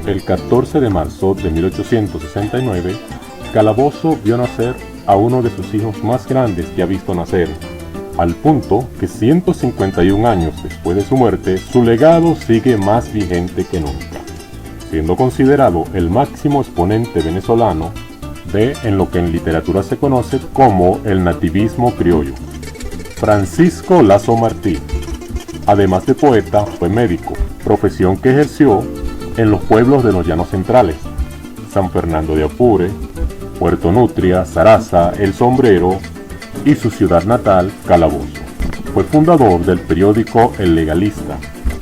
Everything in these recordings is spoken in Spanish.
El 14 de marzo de 1869, Calabozo vio nacer a uno de sus hijos más grandes que ha visto nacer, al punto que 151 años después de su muerte, su legado sigue más vigente que nunca, siendo considerado el máximo exponente venezolano en lo que en literatura se conoce como el nativismo criollo. Francisco Lazo Martí, además de poeta, fue médico, profesión que ejerció en los pueblos de los llanos centrales, San Fernando de Apure, Puerto Nutria, Zaraza, El Sombrero y su ciudad natal, Calabozo. Fue fundador del periódico El Legalista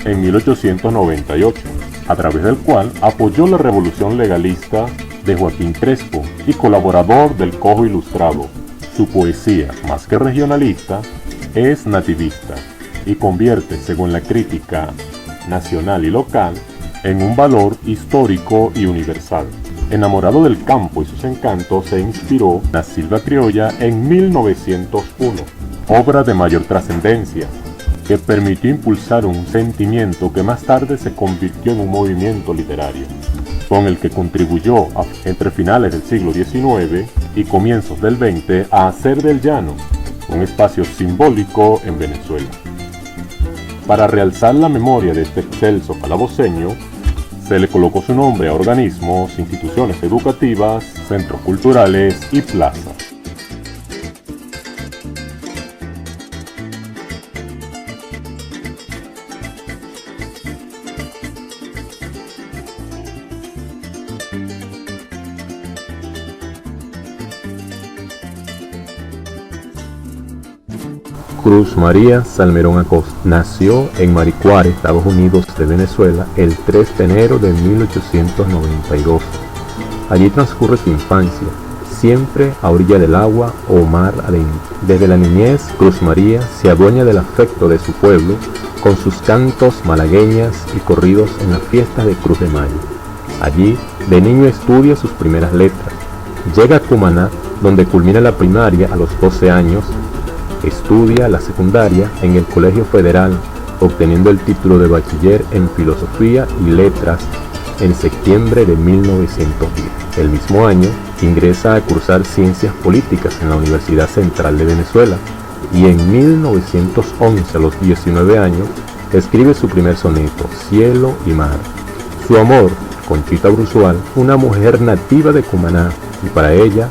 en 1898, a través del cual apoyó la revolución legalista de Joaquín Crespo y colaborador del Cojo Ilustrado. Su poesía, más que regionalista, es nativista y convierte, según la crítica nacional y local, en un valor histórico y universal. Enamorado del campo y sus encantos, se inspiró en La Silva Criolla en 1901, obra de mayor trascendencia, que permitió impulsar un sentimiento que más tarde se convirtió en un movimiento literario, con el que contribuyó entre finales del siglo XIX y comienzos del XX a hacer del llano un espacio simbólico en Venezuela. Para realzar la memoria de este excelso calaboceño, se le colocó su nombre a organismos, instituciones educativas, centros culturales y plazas. Cruz María Salmerón Acosta nació en Maricuare, Estados Unidos de Venezuela, el 3 de enero de 1892. Allí transcurre su infancia, siempre a orilla del agua o mar adentro. Desde la niñez, Cruz María se adueña del afecto de su pueblo con sus cantos malagueñas y corridos en las fiestas de Cruz de Mayo. Allí, de niño estudia sus primeras letras. Llega a Cumaná, donde culmina la primaria a los 12 años. Estudia la secundaria en el Colegio Federal, obteniendo el título de bachiller en Filosofía y Letras en septiembre de 1910. El mismo año ingresa a cursar Ciencias Políticas en la Universidad Central de Venezuela y en 1911, a los 19 años, escribe su primer soneto, Cielo y Mar. Su amor, Conchita Bruzual, una mujer nativa de Cumaná, y para ella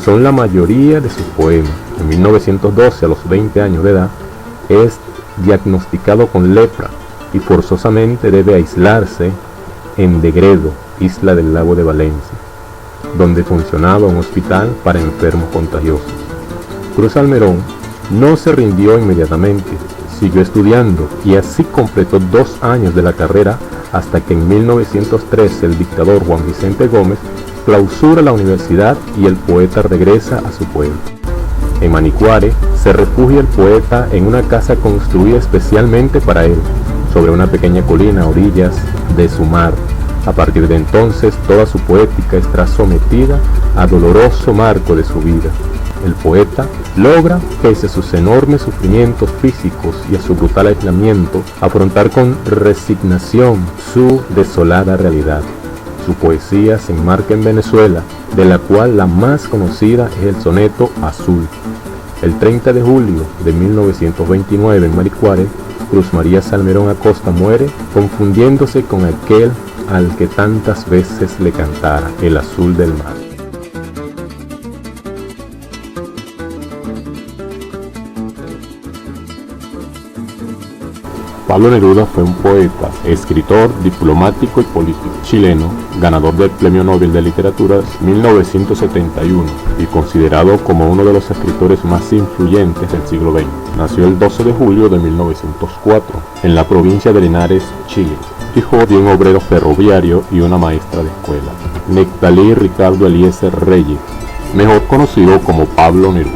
son la mayoría de sus poemas. En 1912, a los 20 años de edad, es diagnosticado con lepra y forzosamente debe aislarse en Degredo, isla del lago de Valencia, donde funcionaba un hospital para enfermos contagiosos. Cruz Salmerón no se rindió inmediatamente, siguió estudiando y así completó 2 años de la carrera hasta que en 1913 el dictador Juan Vicente Gómez clausura la universidad y el poeta regresa a su pueblo. En Manicuare se refugia el poeta en una casa construida especialmente para él, sobre una pequeña colina a orillas de su mar. A partir de entonces toda su poética estará sometida al doloroso marco de su vida. El poeta logra, pese a sus enormes sufrimientos físicos y a su brutal aislamiento, afrontar con resignación su desolada realidad. Su poesía se enmarca en Venezuela, de la cual la más conocida es el soneto Azul. El 30 de julio de 1929 en Maricuare, Cruz María Salmerón Acosta muere confundiéndose con aquel al que tantas veces le cantara, el azul del mar. Pablo Neruda fue un poeta, escritor, diplomático y político chileno, ganador del Premio Nobel de Literatura 1971 y considerado como uno de los escritores más influyentes del siglo XX. Nació el 12 de julio de 1904 en la provincia de Linares, Chile, hijo de un obrero ferroviario y una maestra de escuela, Nectalí Ricardo Eliezer Reyes, mejor conocido como Pablo Neruda.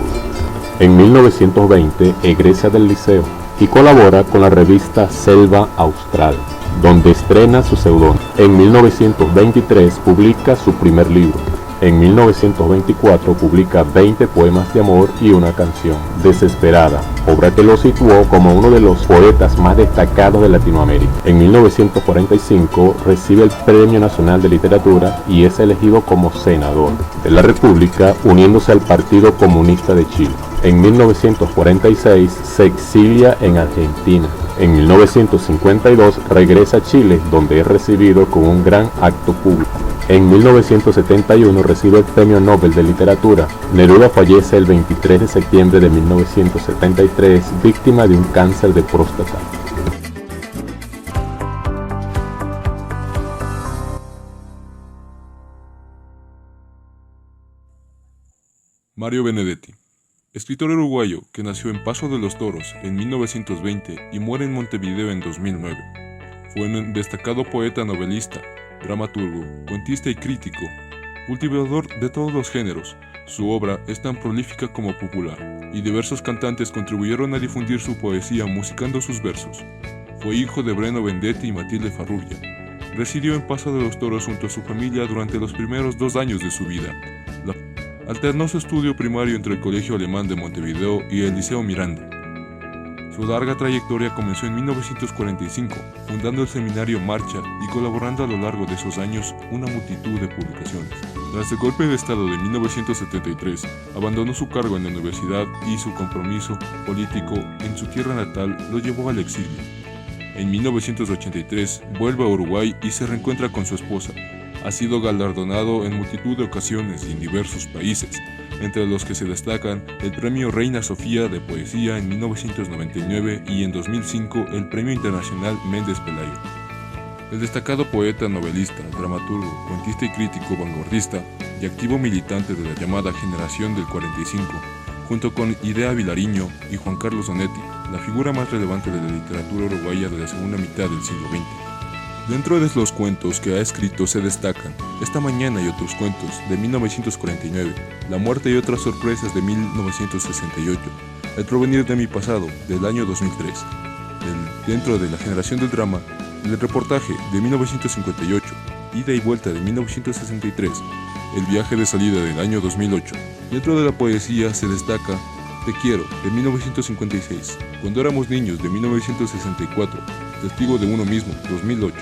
En 1920 egresa del liceo y colabora con la revista Selva Austral, donde estrena su seudónimo. En 1923 publica su primer libro, En 1924 publica 20 poemas de amor y una canción, Desesperada, obra que lo situó como uno de los poetas más destacados de Latinoamérica. En 1945 recibe el Premio Nacional de Literatura y es elegido como senador de la República, uniéndose al Partido Comunista de Chile. En 1946 se exilia en Argentina. En 1952 regresa a Chile, donde es recibido con un gran acto público. En 1971 recibe el Premio Nobel de Literatura. Neruda fallece el 23 de septiembre de 1973, víctima de un cáncer de próstata. Mario Benedetti, escritor uruguayo que nació en Paso de los Toros en 1920 y muere en Montevideo en 2009. Fue un destacado poeta, novelista, dramaturgo, cuentista y crítico, cultivador de todos los géneros. Su obra es tan prolífica como popular, y diversos cantantes contribuyeron a difundir su poesía musicando sus versos. Fue hijo de Breno Vendetti y Matilde Farrugia. Residió en Paso de los Toros junto a su familia durante los primeros 2 años de su vida. Alternó su estudio primario entre el Colegio Alemán de Montevideo y el Liceo Miranda. Su larga trayectoria comenzó en 1945, fundando el seminario Marcha y colaborando a lo largo de esos años una multitud de publicaciones. Tras el golpe de Estado de 1973, abandonó su cargo en la universidad y su compromiso político en su tierra natal lo llevó al exilio. En 1983 vuelve a Uruguay y se reencuentra con su esposa. Ha sido galardonado en multitud de ocasiones y en diversos países, entre los que se destacan el Premio Reina Sofía de Poesía en 1999 y en 2005 el Premio Internacional Méndez Pelayo. El destacado poeta, novelista, dramaturgo, cuentista y crítico vanguardista y activo militante de la llamada Generación del 45, junto con Idea Vilariño y Juan Carlos Onetti, la figura más relevante de la literatura uruguaya de la segunda mitad del siglo XX. Dentro de los cuentos que ha escrito se destacan Esta mañana y otros cuentos, de 1949, La muerte y otras sorpresas, de 1968, El provenir de mi pasado, del año 2003, dentro de la generación del drama, El reportaje, de 1958, Ida y vuelta, de 1963, El viaje de salida, del año 2008. Dentro de la poesía se destaca Te quiero, de 1956, Cuando éramos niños, de 1964, Testigo de uno mismo, 2008.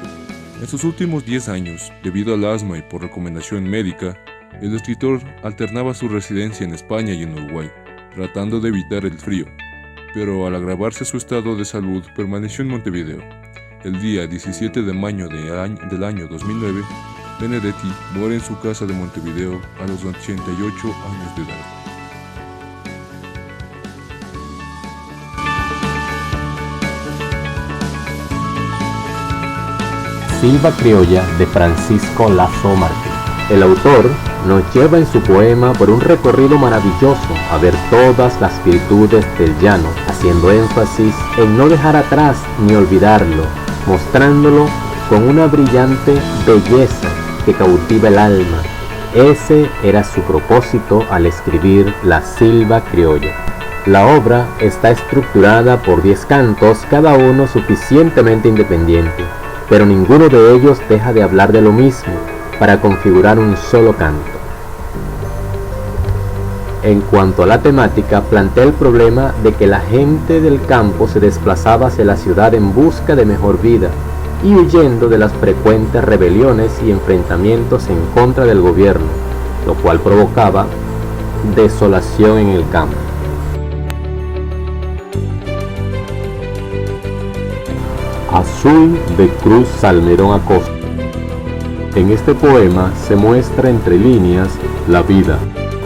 En sus últimos 10 años, debido al asma y por recomendación médica, el escritor alternaba su residencia en España y en Uruguay, tratando de evitar el frío, pero al agravarse su estado de salud permaneció en Montevideo. El día 17 de mayo del año 2009, Benedetti muere en su casa de Montevideo a los 88 años de edad. Silva Criolla, de Francisco Lazo Martín. El autor nos lleva en su poema por un recorrido maravilloso a ver todas las virtudes del llano, haciendo énfasis en no dejar atrás ni olvidarlo, mostrándolo con una brillante belleza que cautiva el alma. Ese era su propósito al escribir La Silva Criolla. La obra está estructurada por 10 cantos, cada uno suficientemente independiente, pero ninguno de ellos deja de hablar de lo mismo para configurar un solo canto. En cuanto a la temática, plantea el problema de que la gente del campo se desplazaba hacia la ciudad en busca de mejor vida y huyendo de las frecuentes rebeliones y enfrentamientos en contra del gobierno, lo cual provocaba desolación en el campo. Azul, de Cruz Salmerón Acosta. En este poema se muestra entre líneas la vida.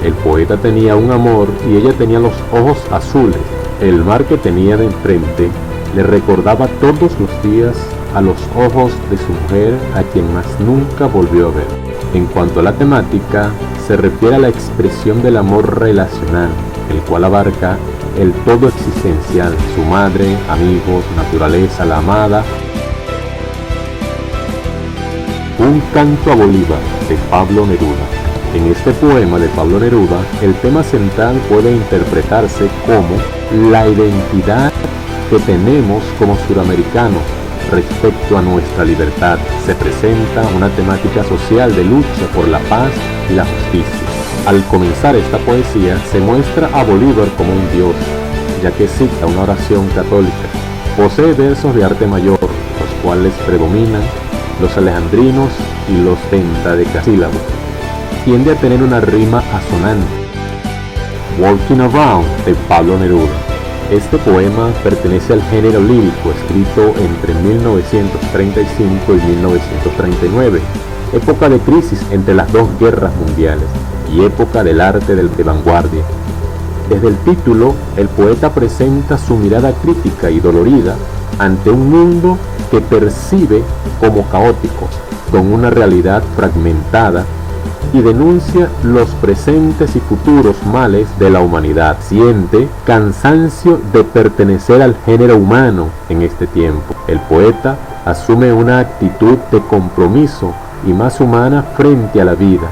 El poeta tenía un amor y ella tenía los ojos azules. El mar que tenía de enfrente le recordaba todos los días a los ojos de su mujer, a quien más nunca volvió a ver. En cuanto a la temática, se refiere a la expresión del amor relacional, el cual abarca el todo existencial, su madre, amigos, naturaleza, la amada. Un canto a Bolívar, de Pablo Neruda. En este poema de Pablo Neruda, el tema central puede interpretarse como la identidad que tenemos como suramericanos respecto a nuestra libertad. Se presenta una temática social de lucha por la paz y la justicia. Al comenzar esta poesía se muestra a Bolívar como un dios, ya que cita una oración católica. Posee versos de arte mayor, los cuales predominan los alejandrinos y los pentadecasílabos. Tiende a tener una rima asonante. Walking Around, de Pablo Neruda. Este poema pertenece al género lírico, escrito entre 1935 y 1939, época de crisis entre las dos guerras mundiales y época del arte de vanguardia. Desde el título, el poeta presenta su mirada crítica y dolorida ante un mundo que percibe como caótico, con una realidad fragmentada, y denuncia los presentes y futuros males de la humanidad. Siente cansancio de pertenecer al género humano en este tiempo. El poeta asume una actitud de compromiso y más humana frente a la vida,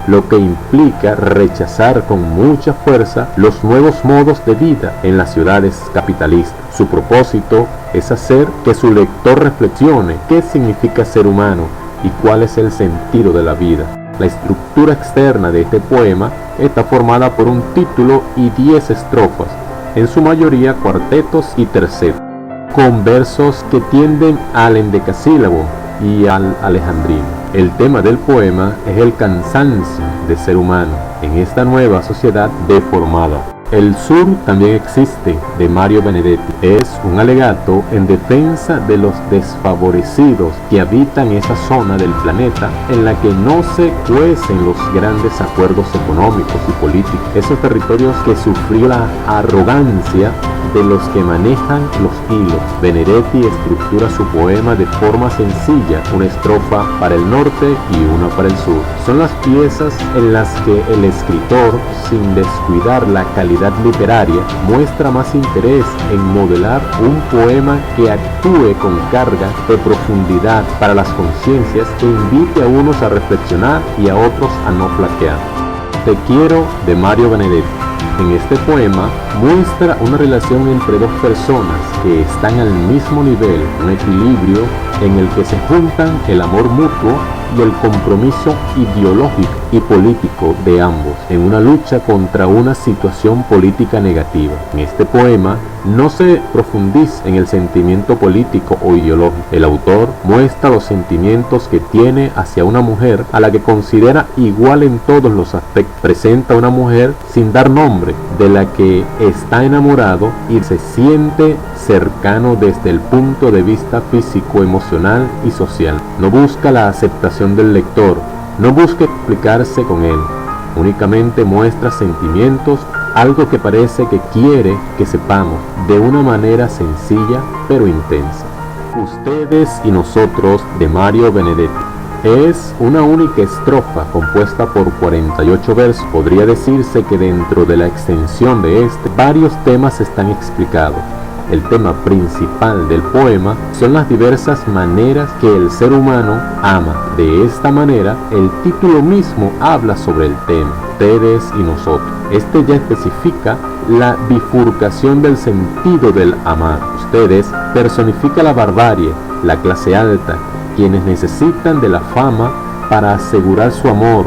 lo que implica rechazar con mucha fuerza los nuevos modos de vida en las ciudades capitalistas. Su propósito es hacer que su lector reflexione qué significa ser humano y cuál es el sentido de la vida. La estructura externa de este poema está formada por un título y 10 estrofas, en su mayoría cuartetos y tercetos, con versos que tienden al endecasílabo y al alejandrino. El tema del poema es el cansancio de ser humano en esta nueva sociedad deformada. El Sur también existe, de Mario Benedetti. Es un alegato en defensa de los desfavorecidos que habitan esa zona del planeta en la que no se cuecen los grandes acuerdos económicos y políticos. Esos territorios que sufrió la arrogancia de los que manejan los hilos. Benedetti estructura su poema de forma sencilla, una estrofa para el norte y una para el sur. Son las piezas en las que el escritor, sin descuidar la calidad literaria, muestra más interés en modelar un poema que actúe con carga de profundidad para las conciencias, que invite a unos a reflexionar y a otros a no flaquear. Te quiero, de Mario Benedetti. En este poema muestra una relación entre dos personas que están al mismo nivel, un equilibrio en el que se juntan el amor mutuo y el compromiso ideológico y político de ambos, en una lucha contra una situación política negativa. En este poema no se profundiza en el sentimiento político o ideológico. El autor muestra los sentimientos que tiene hacia una mujer a la que considera igual en todos los aspectos. Presenta a una mujer sin dar nombre, de la que está enamorado y se siente cercano desde el punto de vista físico, emocional y social. No busca la aceptación del lector, no busca explicarse con él, únicamente muestra sentimientos, algo que parece que quiere que sepamos de una manera sencilla pero intensa. Ustedes y nosotros, de Mario Benedetti. Es una única estrofa compuesta por 48 versos. Podría decirse que dentro de la extensión de varios temas están explicados. El tema principal del poema son las diversas maneras que el ser humano ama. De esta manera, el título mismo habla sobre el tema, ustedes y nosotros. Este ya especifica la bifurcación del sentido del amar. Ustedes personifica la barbarie, la clase alta, quienes necesitan de la fama para asegurar su amor.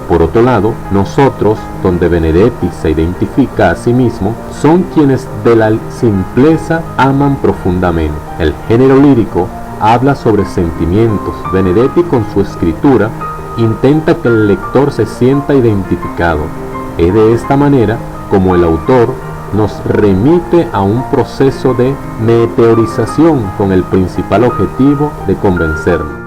Por otro lado, nosotros, donde Benedetti se identifica a sí mismo, son quienes de la simpleza aman profundamente. El género lírico habla sobre sentimientos. Benedetti, con su escritura, intenta que el lector se sienta identificado. Es de esta manera como el autor nos remite a un proceso de meteorización con el principal objetivo de convencernos.